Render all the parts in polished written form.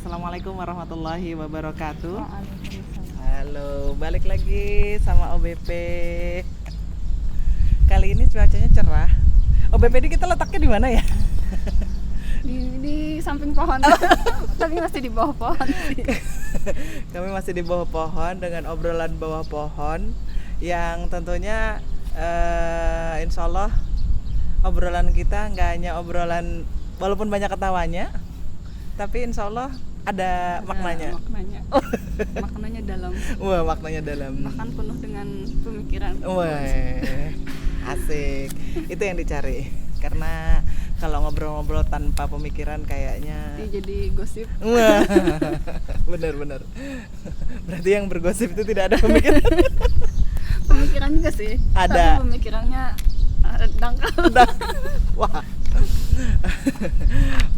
Assalamualaikum warahmatullahi wabarakatuh. Waalaikumsalam. Halo, balik lagi sama OBP. Kali ini cuacanya cerah. OBP ini kita letaknya di mana ya? Di samping pohon. Tapi masih di bawah pohon sih. Kami masih di bawah pohon dengan obrolan bawah pohon yang tentunya insya Allah obrolan kita nggak hanya obrolan walaupun banyak ketawanya, tapi insya Allah ada maknanya. Maknanya dalam. Wah, maknanya dalam. Bahkan penuh dengan pemikiran. Wah, asik. Itu yang dicari. Karena kalau ngobrol-ngobrol tanpa pemikiran kayaknya Dia jadi gosip. wah, benar-benar. Berarti yang bergosip itu tidak ada pemikiran. Pemikiran juga sih. Ada. Tapi pemikirannya dangkal. Wah.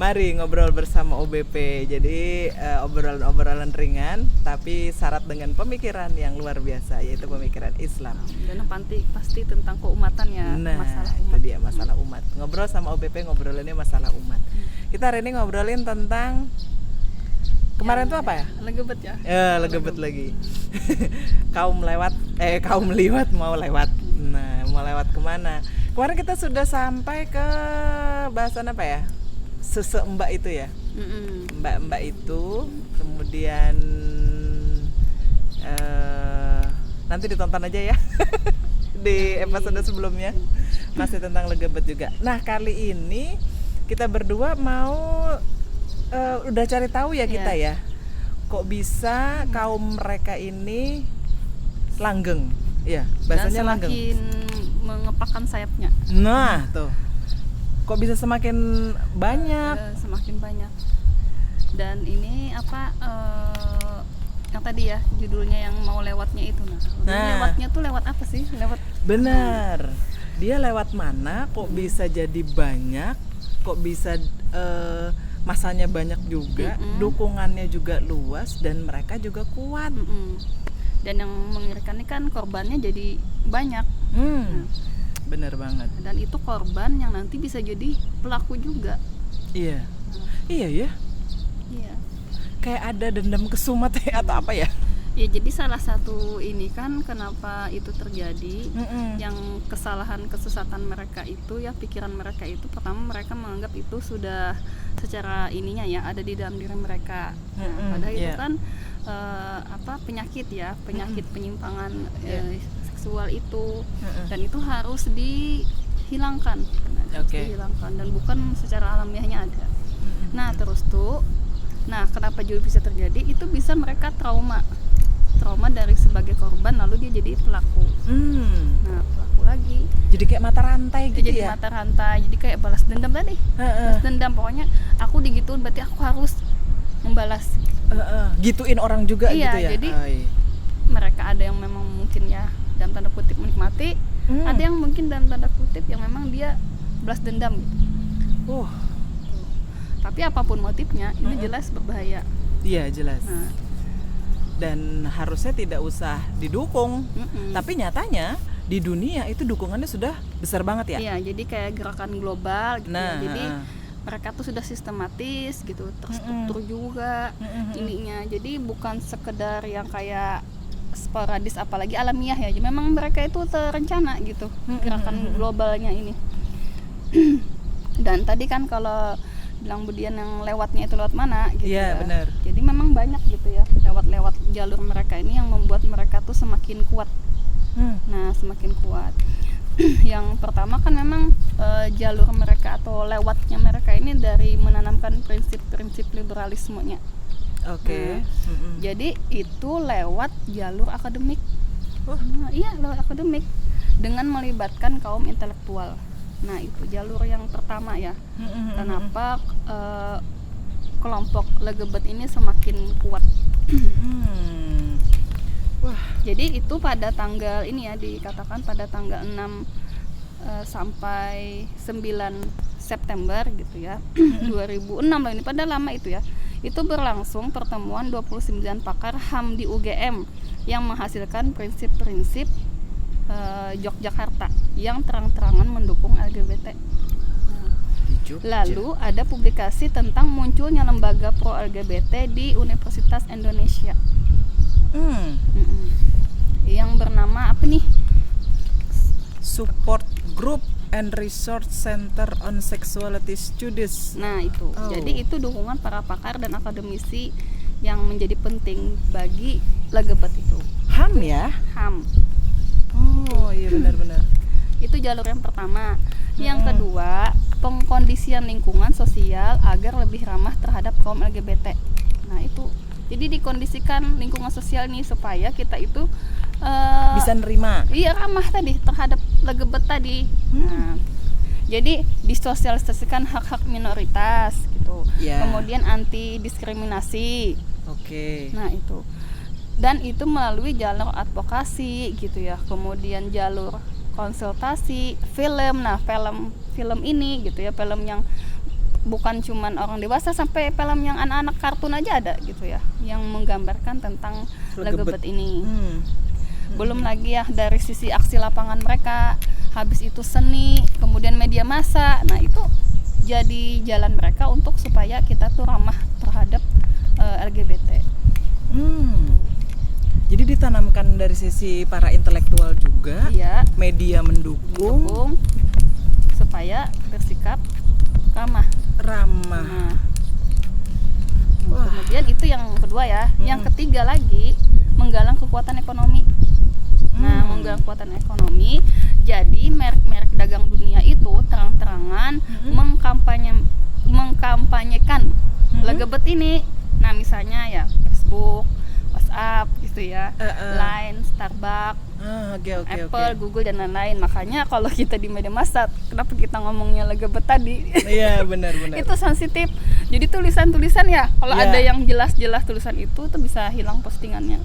Mari ngobrol bersama OBP. Jadi obrolan-obrolan ringan tapi syarat dengan pemikiran yang luar biasa, yaitu pemikiran Islam. Dan pasti tentang keumatan ya. Nah, Masalah itu umat. dia masalah umat. Ngobrol sama OBP ngobrolinnya masalah umat. Kita hari ini ngobrolin tentang kemarin tuh apa ya? Legebet ya. Legebet lagi. kaum liwat mau lewat. Nah, mau lewat kemana? Kemarin kita sudah sampai ke bahasan apa ya? Mbak itu ya. Mbak itu, kemudian nanti ditonton aja ya di episode sebelumnya, masih tentang legebet juga. Nah, kali ini kita berdua mau udah cari tahu ya kita ya, kok bisa kaum mereka ini langgeng ya, bahasanya Dan langgeng. semakin mengepakkan sayapnya. Nah tuh, kok bisa semakin banyak. Semakin banyak. Dan ini apa yang tadi ya judulnya yang mau lewatnya itu. Nah. Lewatnya tuh lewat apa sih? Lewat Benar. Dia lewat mana kok bisa jadi banyak, kok bisa masanya banyak juga, dukungannya juga luas dan mereka juga kuat. Dan yang mengerikan ini kan korbannya jadi banyak. Bener banget. Dan itu korban yang nanti bisa jadi pelaku juga. Iya. Iya ya. Iya. Kayak ada dendam kesumat atau apa ya? Ya jadi salah satu ini kan kenapa itu terjadi, yang kesesatan mereka itu ya, pikiran mereka itu pertama mereka menganggap itu sudah secara ininya ya ada di dalam diri mereka. Padahal itu kan penyakit ya, penyakit penyimpangan seksual itu, dan itu harus dihilangkan. Harus dihilangkan dan bukan secara alamiahnya ada. Nah, terus tuh kenapa juga bisa terjadi? Itu bisa mereka trauma dari sebagai korban lalu dia jadi pelaku. Nah, pelaku lagi. Jadi kayak mata rantai gitu jadi ya. Mata rantai. Jadi kayak balas dendam tadi. Balas dendam, pokoknya aku digituin berarti aku harus membalas. Gituin orang juga iya, gitu ya. Jadi mereka ada yang memang mungkin ya dalam tanda kutip menikmati, ada yang mungkin dalam tanda kutip yang memang dia balas dendam gitu. Tapi apapun motifnya ini jelas berbahaya. Iya, jelas. Dan harusnya tidak usah didukung. Tapi nyatanya di dunia itu dukungannya sudah besar banget ya. Iya, jadi kayak gerakan global gitu ya. Jadi mereka tuh sudah sistematis gitu, terstruktur juga ininya. Jadi bukan sekedar yang kayak sporadis apalagi alamiah ya. Jadi memang mereka itu terencana gitu gerakan globalnya ini. Dan tadi kan kalau bilang Budian yang lewatnya itu lewat mana gitu ya. Benar. Jadi memang banyak gitu ya lewat jalur mereka ini yang membuat mereka tuh semakin kuat. Nah, semakin kuat. Yang pertama kan memang jalur mereka atau lewatnya mereka ini dari menanamkan prinsip-prinsip liberalismenya. Jadi itu lewat jalur akademik. Iya, lewat akademik dengan melibatkan kaum intelektual. Nah, itu jalur yang pertama ya. Kenapa kelompok legebet ini semakin kuat? Jadi itu pada tanggal ini ya, dikatakan pada tanggal 6 sampai 9 September gitu ya 2006 loh, ini pada lama itu ya. Itu berlangsung pertemuan 29 pakar HAM di UGM yang menghasilkan prinsip-prinsip Yogyakarta yang terang-terangan mendukung LGBT. Jogja. Lalu ada publikasi tentang munculnya lembaga pro LGBT di Universitas Indonesia. Yang bernama apa nih? Support Group and Research Center on Sexuality Studies. Nah itu, jadi itu dukungan para pakar dan akademisi yang menjadi penting bagi LGBT itu. HAM ya? HAM. Oh iya benar-benar. Itu jalur yang pertama. Yang kedua, pengkondisian lingkungan sosial agar lebih ramah terhadap kaum LGBT. Nah itu, jadi dikondisikan lingkungan sosial ini supaya kita itu bisa nerima. Iya, ramah tadi terhadap LGBT tadi. Nah, jadi disosialisasikan hak-hak minoritas gitu. Kemudian anti diskriminasi. Oke. Nah itu, dan itu melalui jalur advokasi gitu ya. Kemudian jalur konsultasi, film. Nah film ini gitu ya, film yang bukan cuman orang dewasa, sampai film yang anak-anak kartun aja ada gitu ya, yang menggambarkan tentang LGBT ini. Belum lagi ya dari sisi aksi lapangan mereka, habis itu seni, kemudian media massa. Nah itu jadi jalan mereka untuk supaya kita tuh ramah terhadap LGBT. Jadi ditanamkan dari sisi para intelektual juga, media mendukung supaya bersikap ramah. Nah, kemudian itu yang kedua ya. Yang ketiga lagi, menggalang kekuatan ekonomi. Nah, menggalang kekuatan ekonomi. Jadi merek-merek dagang dunia itu terang-terangan mengkampanyekan LGBT ini. Nah, misalnya ya Facebook, WhatsApp gitu ya, Line, Starbucks, Apple, Google dan lain-lain. Makanya kalau kita di media massa, kenapa kita ngomongnya LGBT tadi? Iya benar-benar. Itu sensitif. Jadi tulisan-tulisan ya, kalau ada yang jelas-jelas tulisan itu tuh bisa hilang postingannya.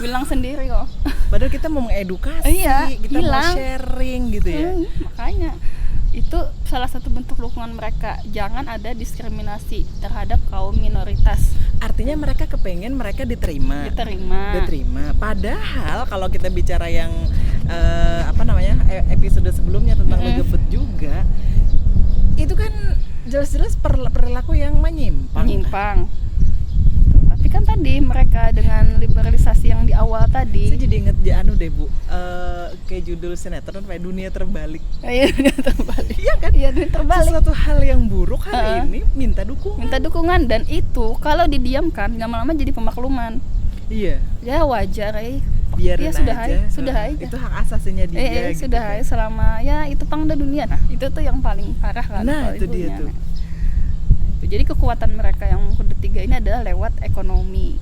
Bilang sendiri kok. Padahal kita mau mengedukasi, kita hilang. mau sharing gitu ya. Makanya itu salah satu bentuk dukungan mereka, jangan ada diskriminasi terhadap kaum minoritas. Artinya mereka kepengen mereka diterima. Padahal kalau kita bicara yang episode sebelumnya tentang LGBT juga, itu kan jelas-jelas perilaku yang menyimpang. Tapi kan tadi mereka dengan liberalisasi yang di awal tadi, saya jadi inget deh Bu, kayak judul sinetron kayak Dunia Terbalik. Dunia terbalik. Iya kan? Iya, dunia terbalik. Sesuatu hal yang buruk hari ini minta dukungan. Dan itu kalau didiamkan lama-lama jadi pemakluman. Iya. Ya wajar biarin sudah aja. Itu hak asasinya dia. Sudah gitu selama ya itu pangda dunia. Nah, itu tuh yang paling parah kan. Nah, itu dia tuh. Jadi kekuatan mereka yang ketiga ini adalah lewat ekonomi.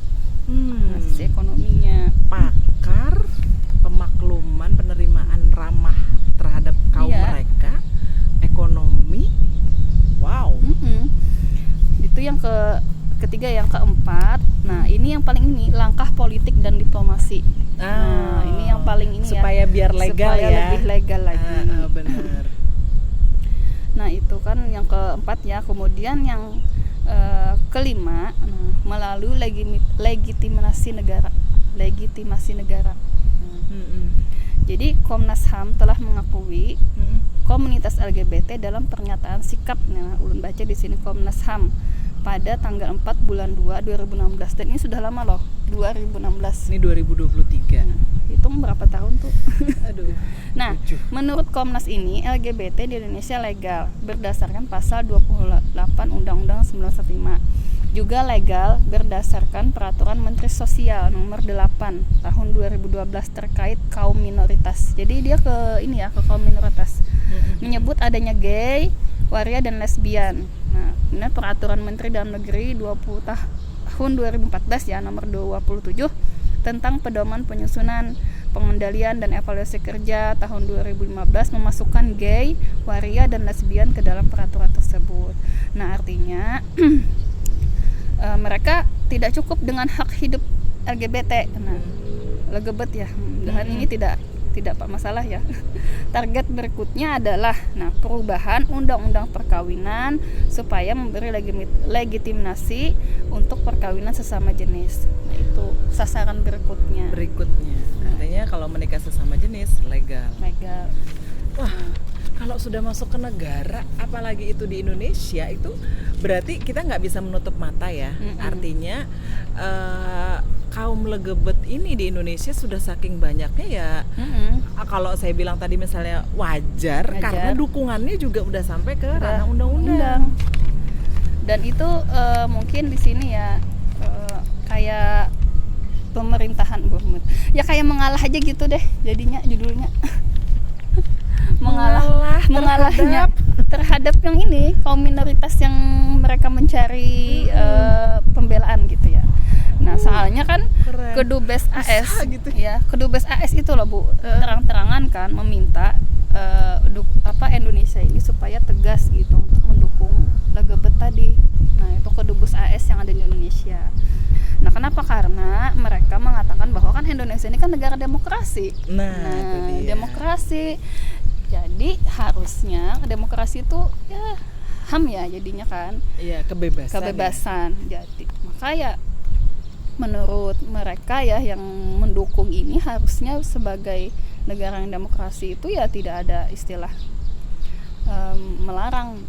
Sisi ekonominya. Pakar, pemakluman, penerimaan ramah terhadap kaum mereka, ekonomi. Wow. Itu yang ketiga. Yang keempat, nah ini yang paling langkah politik dan diplomasi. Nah ini yang paling supaya biar legal supaya lebih legal lagi. Benar. Nah itu kan yang keempat ya. Kemudian yang kelima, melalui legitimasi negara. Jadi Komnas HAM telah mengakui komunitas LGBT dalam pernyataan sikap. Nah, ulun baca di sini Komnas HAM pada tanggal 4 bulan 2 2016, dan ini sudah lama loh, 2016. Ini 2023. Hitung berapa tahun tuh? Aduh. Nah, menurut Komnas ini LGBT di Indonesia legal berdasarkan pasal 28 Undang-Undang 1945. Juga legal berdasarkan Peraturan Menteri Sosial nomor 8 tahun 2012 terkait kaum minoritas. Jadi dia ke kaum minoritas. Menyebut adanya gay, waria dan lesbian. Nah, ini Peraturan Menteri Dalam Negeri 20 tahun 2014 ya nomor 27 tentang pedoman penyusunan, pengendalian dan evaluasi kerja tahun 2015 memasukkan gay, waria dan lesbian ke dalam peraturan tersebut. Nah, artinya mereka tidak cukup dengan hak hidup LGBT. Nah, LGBT ya. Dan ini tidak masalah ya. Target berikutnya adalah perubahan undang-undang perkawinan supaya memberi legitimasi untuk perkawinan sesama jenis. Nah, itu sasaran berikutnya. Artinya kalau menikah sesama jenis legal. Wah, kalau sudah masuk ke negara, apalagi itu di Indonesia, itu berarti kita nggak bisa menutup mata ya. Artinya kaum legebet ini di Indonesia sudah saking banyaknya ya. Kalau saya bilang tadi misalnya wajar. Karena dukungannya juga udah sampai ke ranah undang-undang. Dan itu mungkin di sini ya kayak pemerintahan ya kayak mengalah aja gitu deh jadinya judulnya. mengalahnya terhadap yang ini kaum minoritas yang mereka mencari pembelaan gitu ya. Nah, soalnya kan Kedubes AS gitu. Ya, Kedubes AS itu loh Bu, terang-terangan kan meminta Indonesia ini supaya tegas gitu untuk mendukung legebet tadi. Nah, itu Kedubes AS yang ada di Indonesia. Nah, kenapa? Karena mereka mengatakan bahwa kan Indonesia ini kan negara demokrasi. Nah itu dia. Demokrasi. Jadi harusnya demokrasi itu ya HAM ya jadinya kan. Iya, kebebasan. Ya. Jadi maka ya menurut mereka ya yang mendukung ini harusnya sebagai negara yang demokrasi itu ya tidak ada istilah melarang.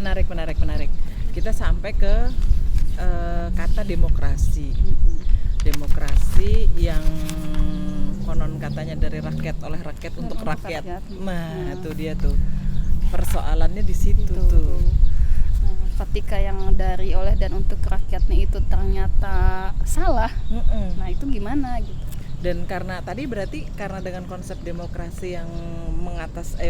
Menarik. Kita sampai ke kata demokrasi. Demokrasi yang konon katanya dari rakyat, oleh rakyat, untuk rakyat. Nah, itu dia tuh persoalannya di situ tuh. Nah, ketika yang dari, oleh, dan untuk rakyatnya itu ternyata salah, nah itu gimana gitu. Dan karena tadi berarti karena dengan konsep demokrasi yang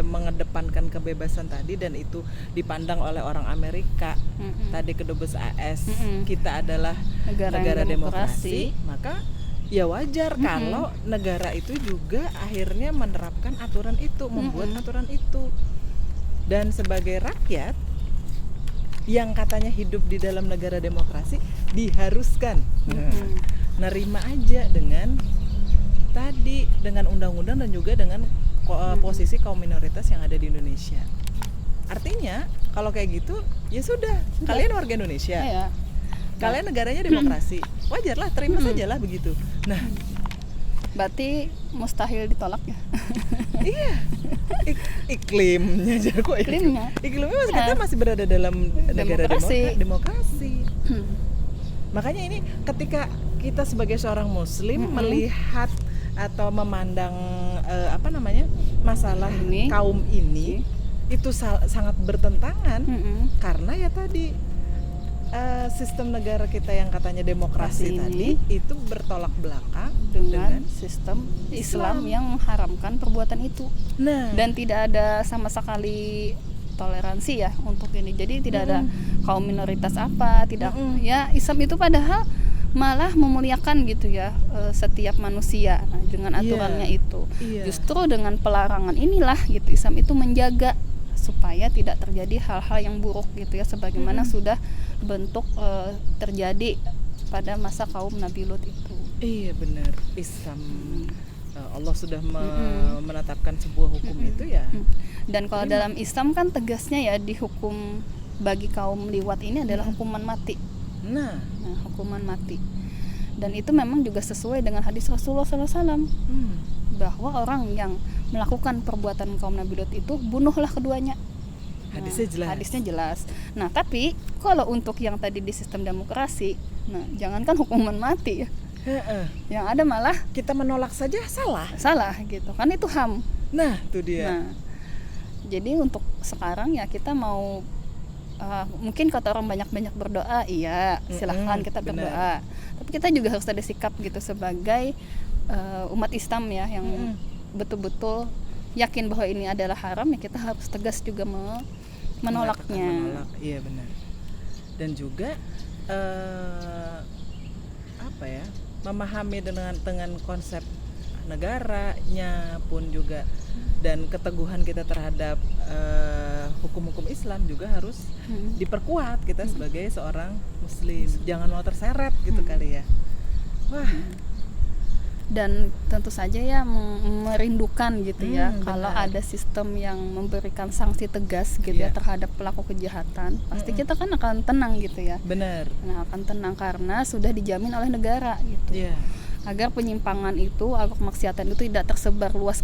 mengedepankan kebebasan tadi, dan itu dipandang oleh orang Amerika, tadi Kedubes AS, kita adalah negara demokrasi, maka ya wajar kalau negara itu juga akhirnya menerapkan aturan itu, membuat aturan itu. Dan sebagai rakyat yang katanya hidup di dalam negara demokrasi diharuskan nerima aja dengan tadi, dengan undang-undang dan juga dengan posisi kaum minoritas yang ada di Indonesia. Artinya kalau kayak gitu ya sudah, kalian warga Indonesia, kalian negaranya demokrasi, wajarlah, terima sajalah begitu. Nah, berarti mustahil ditolak ya. Iya, iklimnya aja kok iklimnya masih kita masih berada dalam negara demokrasi. Makanya ini ketika kita sebagai seorang muslim melihat atau memandang masalah kaum ini itu sangat bertentangan, karena ya tadi sistem negara kita yang katanya demokrasi tadi itu bertolak belakang dengan sistem Islam yang mengharamkan perbuatan itu. Nah, dan tidak ada sama sekali toleransi ya untuk ini. Jadi tidak ada kaum minoritas ya Islam itu padahal malah memuliakan gitu ya setiap manusia. Nah, dengan aturannya itu. Justru dengan pelarangan inilah gitu Islam itu menjaga supaya tidak terjadi hal-hal yang buruk gitu ya, sebagaimana sudah bentuk terjadi pada masa kaum Nabi Lut itu. Iya benar. Islam Allah sudah menetapkan sebuah hukum itu ya. Dan kalau dalam Islam kan tegasnya ya dihukum bagi kaum liwat ini adalah hukuman mati. Nah, hukuman mati. Dan itu memang juga sesuai dengan hadis Rasulullah SAW, bahwa orang yang melakukan perbuatan kaum Nabi Lut itu bunuhlah keduanya. Hadisnya jelas. Nah, tapi kalau untuk yang tadi di sistem demokrasi, nah jangankan hukuman mati ya. Yang ada malah kita menolak saja salah gitu kan, itu HAM. Nah, itu dia. Nah, jadi untuk sekarang ya kita mau mungkin kata orang banyak-banyak berdoa, iya silahkan kita berdoa, tapi kita juga harus ada sikap gitu sebagai umat Islam ya yang betul-betul yakin bahwa ini adalah haram, ya kita harus tegas juga menolaknya. Iya benar. Dan juga memahami dengan konsep negaranya pun juga, dan keteguhan kita terhadap hukum-hukum Islam juga harus diperkuat kita sebagai seorang muslim. Jangan mau terseret gitu kali ya. Wah. Dan tentu saja ya merindukan gitu ya kalau ada sistem yang memberikan sanksi tegas gitu ya terhadap pelaku kejahatan, pasti kita kan akan tenang gitu ya. Benar. Nah, akan tenang karena sudah dijamin oleh negara gitu. Agar penyimpangan itu, agar kemaksiatan itu tidak tersebar luas